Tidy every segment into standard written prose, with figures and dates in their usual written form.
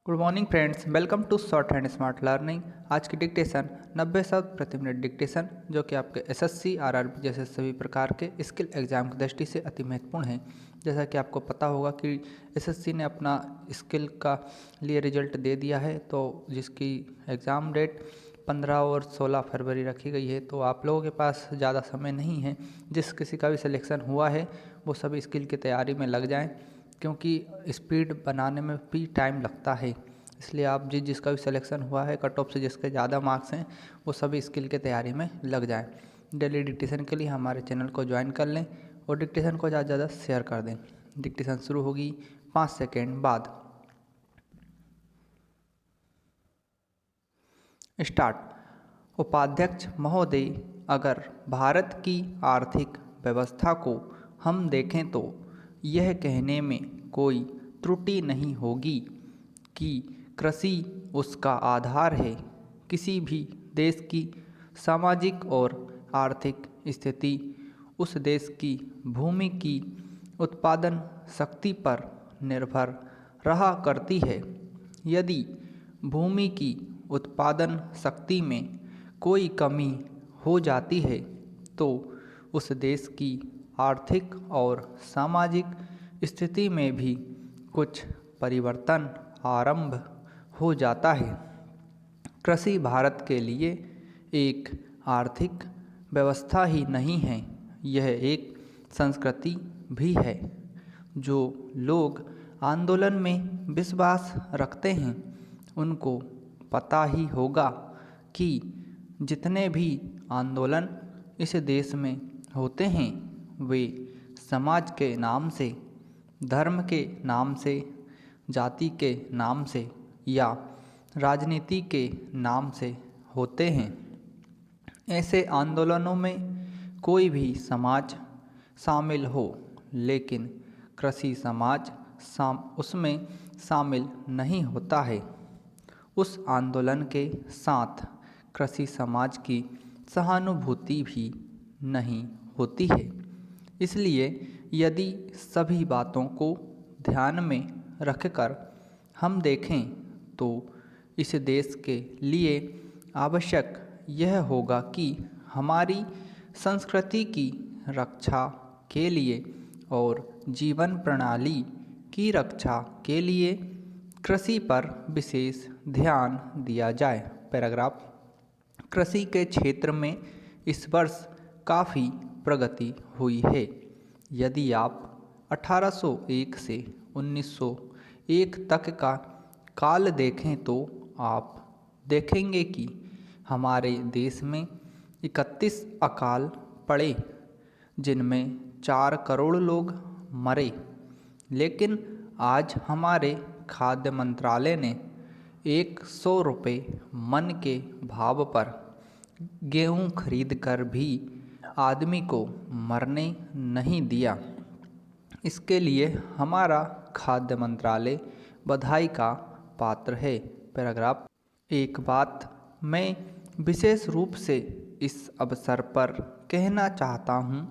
Good morning friends, welcome to shorthand smart learning. आज की dictation 90 शब्द प्रति मिनट डिक्टेशन, जो कि आपके एसएससी आरआरबी जैसे सभी प्रकार के स्किल एग्जाम की दृष्टि से अति महत्वपूर्ण है। जैसा कि आपको पता होगा कि एसएससी ने अपना स्किल का लिए रिजल्ट दे दिया है, तो जिसकी एग्ज़ाम डेट 15 और 16 फरवरी रखी गई है। तो आप लोगों के पास ज़्यादा समय नहीं है। जिस किसी का भी सिलेक्शन हुआ है वो सभी स्किल की तैयारी में लग जाएं, क्योंकि स्पीड बनाने में भी टाइम लगता है। इसलिए आप जिसका भी सिलेक्शन हुआ है, कट ऑफ से जिसके ज़्यादा मार्क्स हैं, वो सभी स्किल की तैयारी में लग जाएं। डेली डिक्टेशन के लिए हमारे चैनल को ज्वाइन कर लें और डिक्टेशन को ज़्यादा से ज़्यादा शेयर कर दें। डिक्टेशन शुरू होगी 5 सेकेंड बाद। स्टार्ट। उपाध्यक्ष महोदय, अगर भारत की आर्थिक व्यवस्था को हम देखें तो यह कहने में कोई त्रुटि नहीं होगी कि कृषि उसका आधार है। किसी भी देश की सामाजिक और आर्थिक स्थिति उस देश की भूमि की उत्पादन शक्ति पर निर्भर रहा करती है। यदि भूमि की उत्पादन शक्ति में कोई कमी हो जाती है तो उस देश की आर्थिक और सामाजिक स्थिति में भी कुछ परिवर्तन आरंभ हो जाता है। कृषि भारत के लिए एक आर्थिक व्यवस्था ही नहीं है, यह एक संस्कृति भी है। जो लोग आंदोलन में विश्वास रखते हैं उनको पता ही होगा कि जितने भी आंदोलन इस देश में होते हैं वे समाज के नाम से, धर्म के नाम से, जाति के नाम से या राजनीति के नाम से होते हैं। ऐसे आंदोलनों में कोई भी समाज शामिल हो, लेकिन कृषि समाज उसमें शामिल नहीं होता है। उस आंदोलन के साथ कृषि समाज की सहानुभूति भी नहीं होती है। इसलिए यदि सभी बातों को ध्यान में रखकर हम देखें तो इस देश के लिए आवश्यक यह होगा कि हमारी संस्कृति की रक्षा के लिए और जीवन प्रणाली की रक्षा के लिए कृषि पर विशेष ध्यान दिया जाए। पैराग्राफ। कृषि के क्षेत्र में इस वर्ष काफ़ी प्रगति हुई है। यदि आप 1801 से 1901 तक का काल देखें तो आप देखेंगे कि हमारे देश में 31 अकाल पड़े, जिनमें 4 करोड़ लोग मरे। लेकिन आज हमारे खाद्य मंत्रालय ने 100 रुपये मन के भाव पर गेहूं खरीद कर भी आदमी को मरने नहीं दिया। इसके लिए हमारा खाद्य मंत्रालय बधाई का पात्र है। पैराग्राफ। एक बात मैं विशेष रूप से इस अवसर पर कहना चाहता हूँ।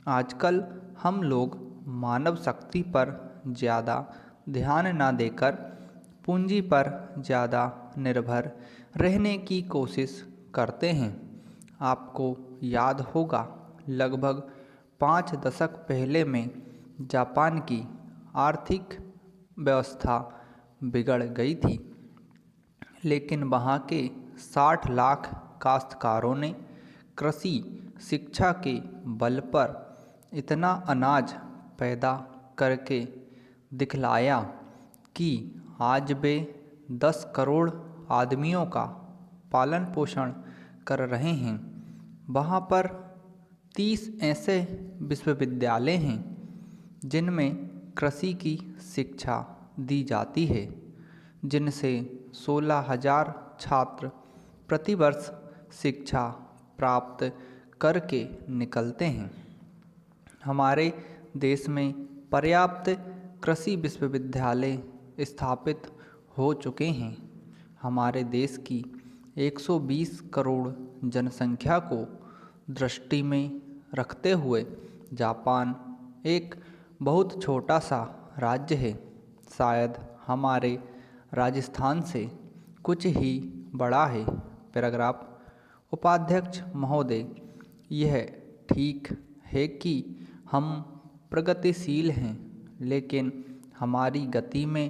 आजकल हम लोग मानव शक्ति पर ज़्यादा ध्यान न देकर पूंजी पर ज़्यादा निर्भर रहने की कोशिश करते हैं। आपको याद होगा, लगभग 5 दशक पहले में जापान की आर्थिक व्यवस्था बिगड़ गई थी, लेकिन वहाँ के 60 लाख काश्तकारों ने कृषि शिक्षा के बल पर इतना अनाज पैदा करके दिखलाया कि आज वे 10 करोड़ आदमियों का पालन पोषण कर रहे हैं। वहाँ पर 30 ऐसे विश्वविद्यालय हैं जिनमें कृषि की शिक्षा दी जाती है, जिनसे 16,000 छात्र प्रतिवर्ष शिक्षा प्राप्त करके निकलते हैं। हमारे देश में पर्याप्त कृषि विश्वविद्यालय स्थापित हो चुके हैं। हमारे देश की 120 करोड़ जनसंख्या को दृष्टि में रखते हुए जापान एक बहुत छोटा सा राज्य है। शायद हमारे राजस्थान से कुछ ही बड़ा है। पैराग्राफ। उपाध्यक्ष महोदय, यह ठीक है कि हम प्रगतिशील हैं, लेकिन हमारी गति में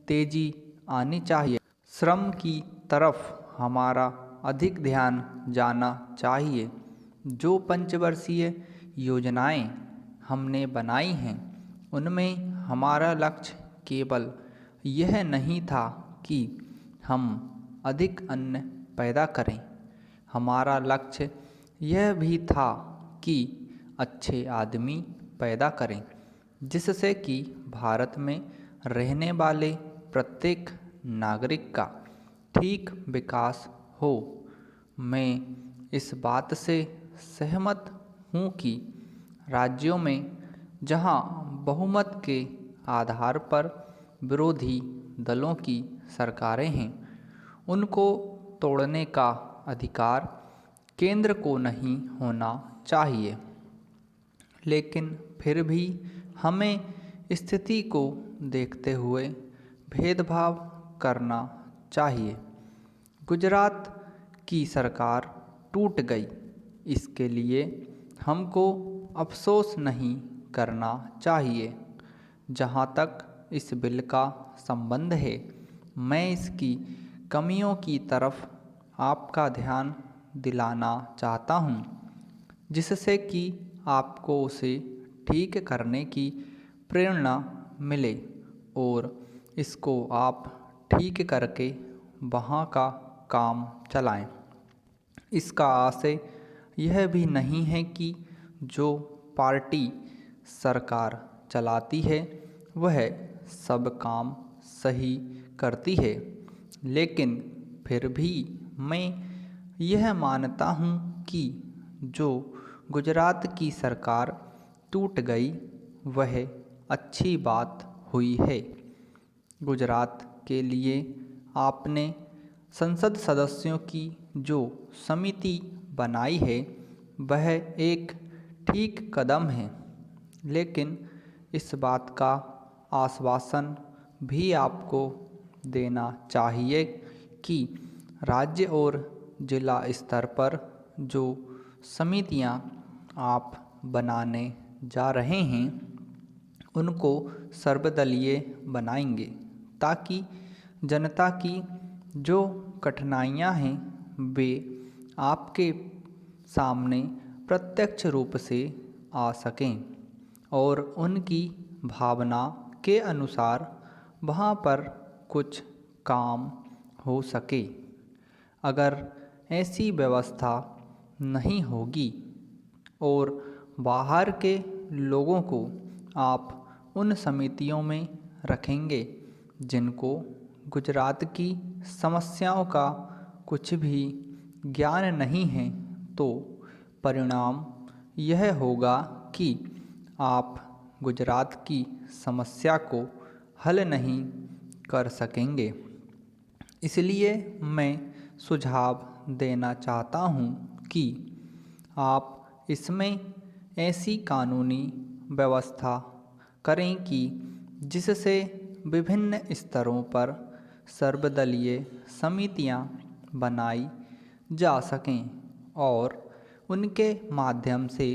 तेजी आनी चाहिए। श्रम की तरफ हमारा अधिक ध्यान जाना चाहिए। जो पंचवर्षीय योजनाएं हमने बनाई हैं, उनमें हमारा लक्ष्य केवल यह नहीं था कि हम अधिक अन्न पैदा करें। हमारा लक्ष्य यह भी था कि अच्छे आदमी पैदा करें, जिससे कि भारत में रहने वाले प्रत्येक नागरिक का ठीक विकास हो। मैं इस बात से सहमत हूँ कि राज्यों में जहाँ बहुमत के आधार पर विरोधी दलों की सरकारें हैं, उनको तोड़ने का अधिकार केंद्र को नहीं होना चाहिए। लेकिन फिर भी हमें स्थिति को देखते हुए भेदभाव करना चाहिए। गुजरात की सरकार टूट गई, इसके लिए हमको अफसोस नहीं करना चाहिए। जहाँ तक इस बिल का संबंध है, मैं इसकी कमियों की तरफ आपका ध्यान दिलाना चाहता हूँ, जिससे कि आपको उसे ठीक करने की प्रेरणा मिले और इसको आप ठीक करके वहाँ का काम चलाएं। इसका आशय यह भी नहीं है कि जो पार्टी सरकार चलाती है वह सब काम सही करती है, लेकिन फिर भी मैं यह मानता हूँ कि जो गुजरात की सरकार टूट गई वह अच्छी बात हुई है। गुजरात के लिए आपने संसद सदस्यों की जो समिति बनाई है वह एक ठीक कदम है, लेकिन इस बात का आश्वासन भी आपको देना चाहिए कि राज्य और जिला स्तर पर जो समितियां आप बनाने जा रहे हैं उनको सर्वदलीय बनाएंगे, ताकि जनता की जो कठिनाइयां हैं वे आपके सामने प्रत्यक्ष रूप से आ सकें और उनकी भावना के अनुसार वहाँ पर कुछ काम हो सके। अगर ऐसी व्यवस्था नहीं होगी और बाहर के लोगों को आप उन समितियों में रखेंगे जिनको गुजरात की समस्याओं का कुछ भी ज्ञान नहीं है, तो परिणाम यह होगा कि आप गुजरात की समस्या को हल नहीं कर सकेंगे। इसलिए मैं सुझाव देना चाहता हूँ कि आप इसमें ऐसी कानूनी व्यवस्था करें कि जिससे विभिन्न स्तरों पर सर्वदलीय समितियां बनाई जा सकें और उनके माध्यम से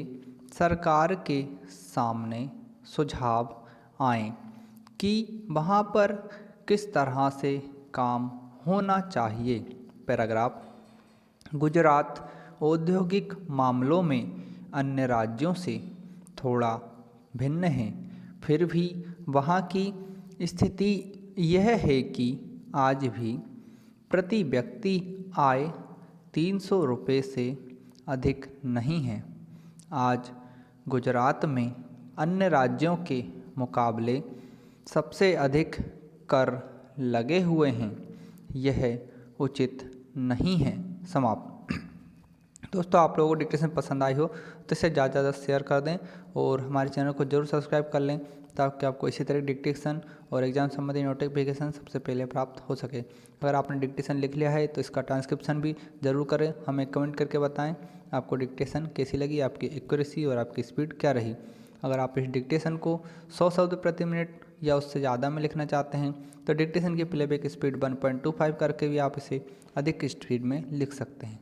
सरकार के सामने सुझाव आएं कि वहाँ पर किस तरह से काम होना चाहिए। पैराग्राफ। गुजरात औद्योगिक मामलों में अन्य राज्यों से थोड़ा भिन्न है, फिर भी वहाँ की स्थिति यह है कि आज भी प्रति व्यक्ति आय 300 रुपये से अधिक नहीं है। आज गुजरात में अन्य राज्यों के मुकाबले सबसे अधिक कर लगे हुए हैं। यह उचित नहीं है। समाप्त। दोस्तों, आप लोगों को डिक्टेशन पसंद आई हो तो इसे ज़्यादा से ज़्यादा शेयर कर दें और हमारे चैनल को जरूर सब्सक्राइब कर लें, ताकि आपको इसी तरह डिक्टेशन और एग्जाम संबंधी नोटिफिकेशन सबसे पहले प्राप्त हो सके। अगर आपने डिक्टेशन लिख लिया है तो इसका ट्रांसक्रिप्शन भी ज़रूर करें, हमें कमेंट करके बताएं आपको डिक्टेशन कैसी लगी, आपकी एक्यूरेसी और आपकी स्पीड क्या रही। अगर आप इस डिक्टेशन को 100 शब्द प्रति मिनट या उससे ज़्यादा में लिखना चाहते हैं तो डिक्टेशन की प्लेबैक स्पीड 1.25 करके भी आप इसे अधिक स्पीड में लिख सकते हैं।